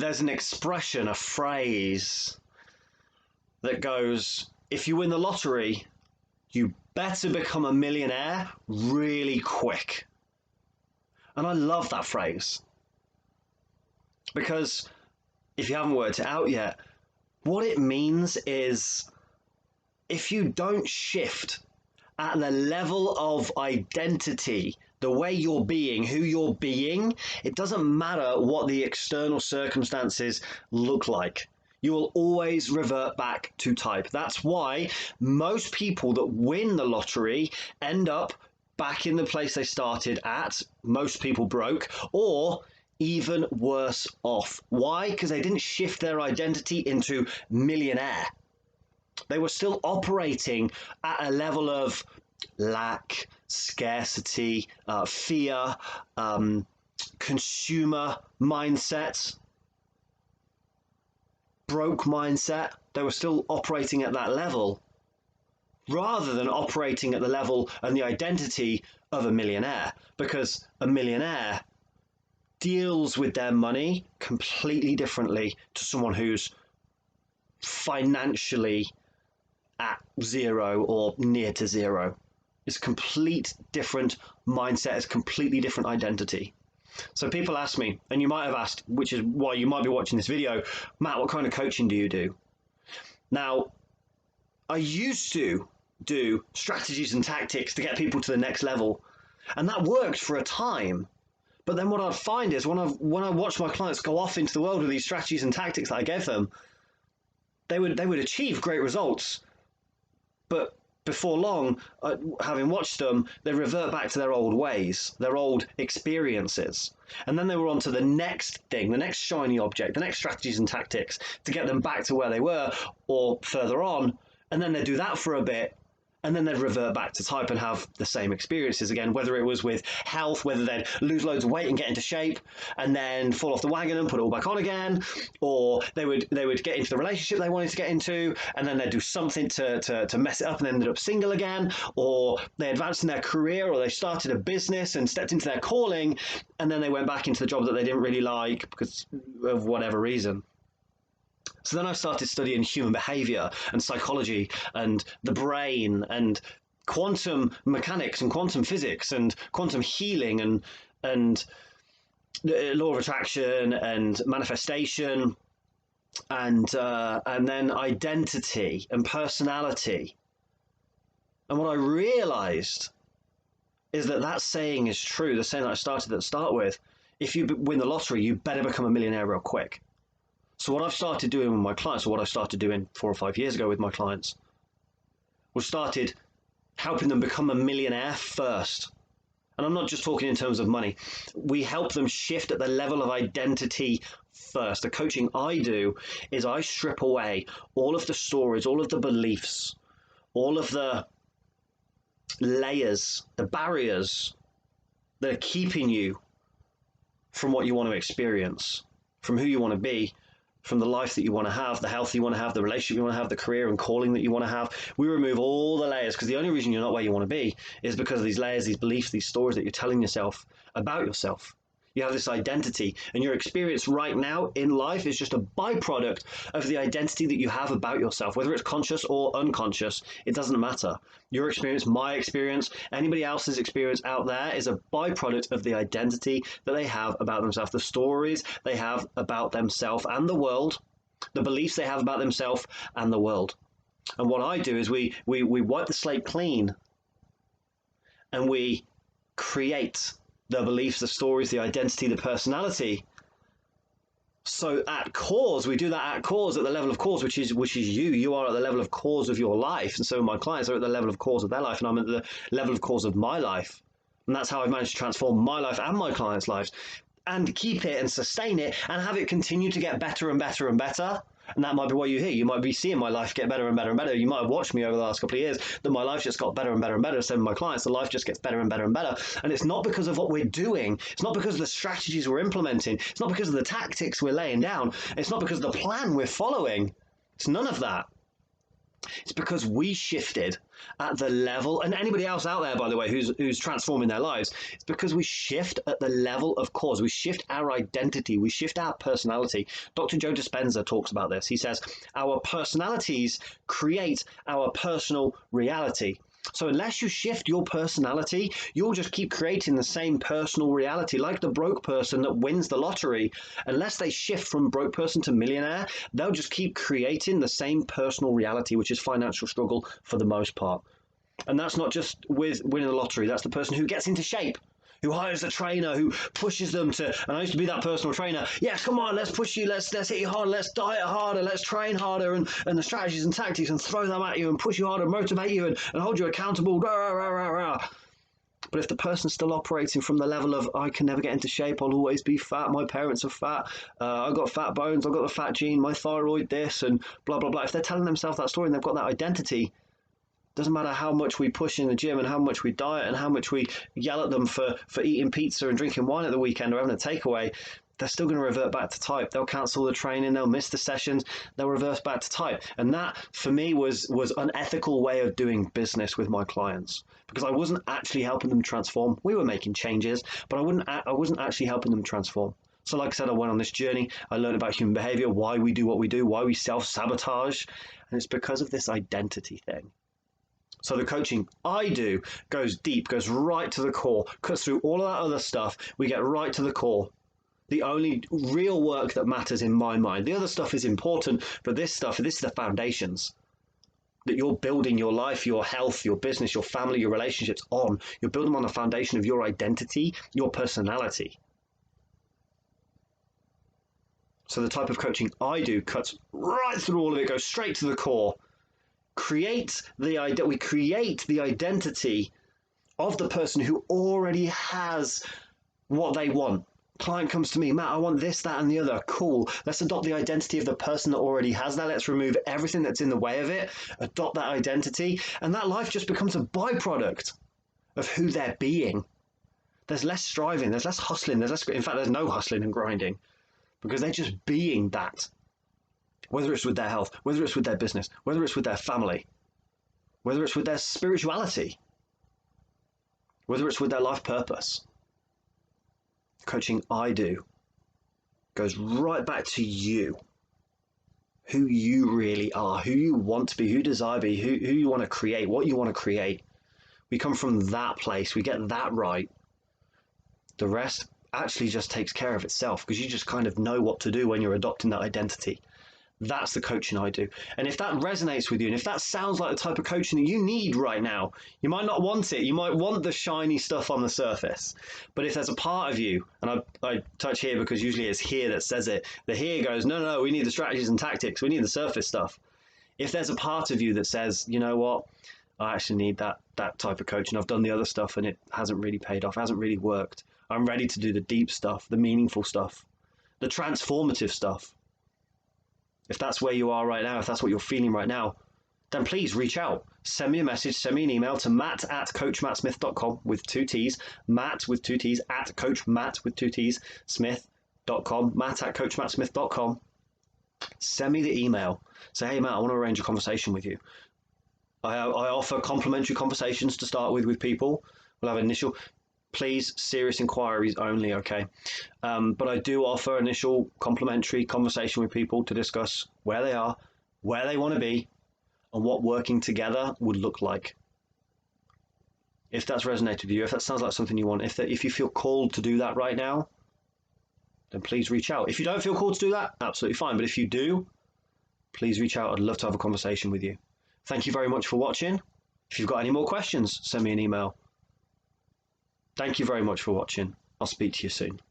there's an expression, a phrase that goes, if you win the lottery, you better become a millionaire really quick. And I love that phrase, because if you haven't worked it out yet, what it means is if you don't shift at the level of identity, the way you're being, who you're being, it doesn't matter what the external circumstances look like. You will always revert back to type. That's why most people that win the lottery end up back in the place they started at, most people broke, or even worse off. Why? Because they didn't shift their identity into millionaire. They were still operating at a level of lack, scarcity, fear, consumer mindset, broke mindset. They were still operating at that level rather than operating at the level and the identity of a millionaire, because a millionaire deals with their money completely differently to someone who's financially at zero or near to zero. It's a complete different mindset, it's a completely different identity. So people ask me, and you might have asked, which is why you might be watching this video, Matt, what kind of coaching do you do? Now, I used to do strategies and tactics to get people to the next level, and that worked for a time. But then what I'd find is when I watch my clients go off into the world with these strategies and tactics that I gave them, they would achieve great results. But before long, having watched them, they revert back to their old ways, their old experiences. And then they were on to the next thing, the next shiny object, the next strategies and tactics to get them back to where they were or further on. And then they'd do that for a bit, and then they'd revert back to type and have the same experiences again, whether it was with health, whether they'd lose loads of weight and get into shape and then fall off the wagon and put it all back on again, or they would get into the relationship they wanted to get into and then they'd do something to mess it up and ended up single again, or they advanced in their career, or they started a business and stepped into their calling and then they went back into the job that they didn't really like because of whatever reason. So then I started studying human behavior and psychology and the brain and quantum mechanics and quantum physics and quantum healing and law of attraction and manifestation and then identity and personality. And what I realized is that saying is true, the saying that I started at the start with, if you win the lottery, you better become a millionaire real quick. So what I've started doing with my clients, or what I started doing 4 or 5 years ago with my clients, was started helping them become a millionaire first. And I'm not just talking in terms of money. We help them shift at the level of identity first. The coaching I do is I strip away all of the stories, all of the beliefs, all of the layers, the barriers that are keeping you from what you want to experience, from who you want to be, from the life that you want to have, the health you want to have, the relationship you want to have, the career and calling that you want to have. We remove all the layers, because the only reason you're not where you want to be is because of these layers, these beliefs, these stories that you're telling yourself about yourself. You have this identity, and your experience right now in life is just a byproduct of the identity that you have about yourself, whether it's conscious or unconscious. It doesn't matter. Your experience, my experience, anybody else's experience out there is a byproduct of the identity that they have about themselves, the stories they have about themselves and the world, the beliefs they have about themselves and the world. And what I do is we wipe the slate clean and we create the beliefs, the stories, the identity, the personality. So at cause, we do that at cause, at the level of cause, which is you. You are at the level of cause of your life. And so my clients are at the level of cause of their life, and I'm at the level of cause of my life. And that's how I've managed to transform my life and my clients' lives, and keep it and sustain it and have it continue to get better and better and better. And that might be what you hear. You might be seeing my life get better and better and better. You might have watched me over the last couple of years that my life just got better and better and better. So with my clients, the life just gets better and better and better. And it's not because of what we're doing. It's not because of the strategies we're implementing. It's not because of the tactics we're laying down. It's not because of the plan we're following. It's none of that. It's because we shifted at the level, and anybody else out there, by the way, who's transforming their lives, it's because we shift at the level of cause. We shift our identity, we shift our personality. Dr. Joe Dispenza talks about this. He says, our personalities create our personal reality. So unless you shift your personality, you'll just keep creating the same personal reality, like the broke person that wins the lottery. Unless they shift from broke person to millionaire, they'll just keep creating the same personal reality, which is financial struggle for the most part. And that's not just with winning the lottery. That's the person who gets into shape, who hires a trainer, who pushes them to, and I used to be that personal trainer. Yes, come on, let's push you, let's hit you harder, let's diet harder, let's train harder, and the strategies and tactics, and throw them at you and push you harder, motivate you, and hold you accountable. Rah, rah, rah, rah. But if the person's still operating from the level of, I can never get into shape, I'll always be fat, my parents are fat, I've got fat bones, I've got the fat gene, my thyroid this, and blah, blah, blah. If they're telling themselves that story and they've got that identity, doesn't matter how much we push in the gym and how much we diet and how much we yell at them for eating pizza and drinking wine at the weekend or having a takeaway, they're still going to revert back to type. They'll cancel the training, they'll miss the sessions, they'll reverse back to type. And that, for me, was an ethical way of doing business with my clients, because I wasn't actually helping them transform. We were making changes, but I wasn't actually helping them transform. So like I said, I went on this journey. I learned about human behavior, why we do what we do, why we self-sabotage. And it's because of this identity thing. So the coaching I do goes deep, goes right to the core, cuts through all of that other stuff. We get right to the core. The only real work that matters in my mind. The other stuff is important, but this is the foundations that you're building your life, your health, your business, your family, your relationships on. You're building them on the foundation of your identity, your personality. So the type of coaching I do cuts right through all of it, goes straight to the core. We create the identity of the person who already has what they want. Client comes to me, Matt, I want this, that, and the other. Cool. Let's adopt the identity of the person that already has that. Let's remove everything that's in the way of it, adopt that identity, and that life just becomes a byproduct of who they're being. There's less striving, there's less hustling, in fact, there's no hustling and grinding, because they're just being that. Whether it's with their health, whether it's with their business, whether it's with their family, whether it's with their spirituality, whether it's with their life purpose. Coaching I do goes right back to you, who you really are, who you want to be, who you desire to be, who you want to create, what you want to create. We come from that place, we get that right. The rest actually just takes care of itself, because you just kind of know what to do when you're adopting that identity. That's the coaching I do. And if that resonates with you, and if that sounds like the type of coaching that you need right now, you might not want it. You might want the shiny stuff on the surface. But if there's a part of you, and I touch here because usually it's here that says it, the here goes, no, we need the strategies and tactics. We need the surface stuff. If there's a part of you that says, you know what, I actually need that type of coaching. I've done the other stuff and it hasn't really paid off, hasn't really worked. I'm ready to do the deep stuff, the meaningful stuff, the transformative stuff. If that's where you are right now, if that's what you're feeling right now, then please reach out. Send me a message, send me an email to matt@coachmattsmith.com with 2 T's, Matt with 2 T's, at coachmatt with 2 T's, smith.com, matt@coachmattsmith.com. Send me the email. Say, hey, Matt, I want to arrange a conversation with you. I offer complimentary conversations to start with people. We'll have initial... Please, serious inquiries only, okay? But I do offer initial complimentary conversation with people to discuss where they are, where they want to be, and what working together would look like. If that's resonated with you, if that sounds like something you want, if you feel called to do that right now, then please reach out. If you don't feel called to do that, absolutely fine. But if you do, please reach out. I'd love to have a conversation with you. Thank you very much for watching. If you've got any more questions, send me an email. Thank you very much for watching. I'll speak to you soon.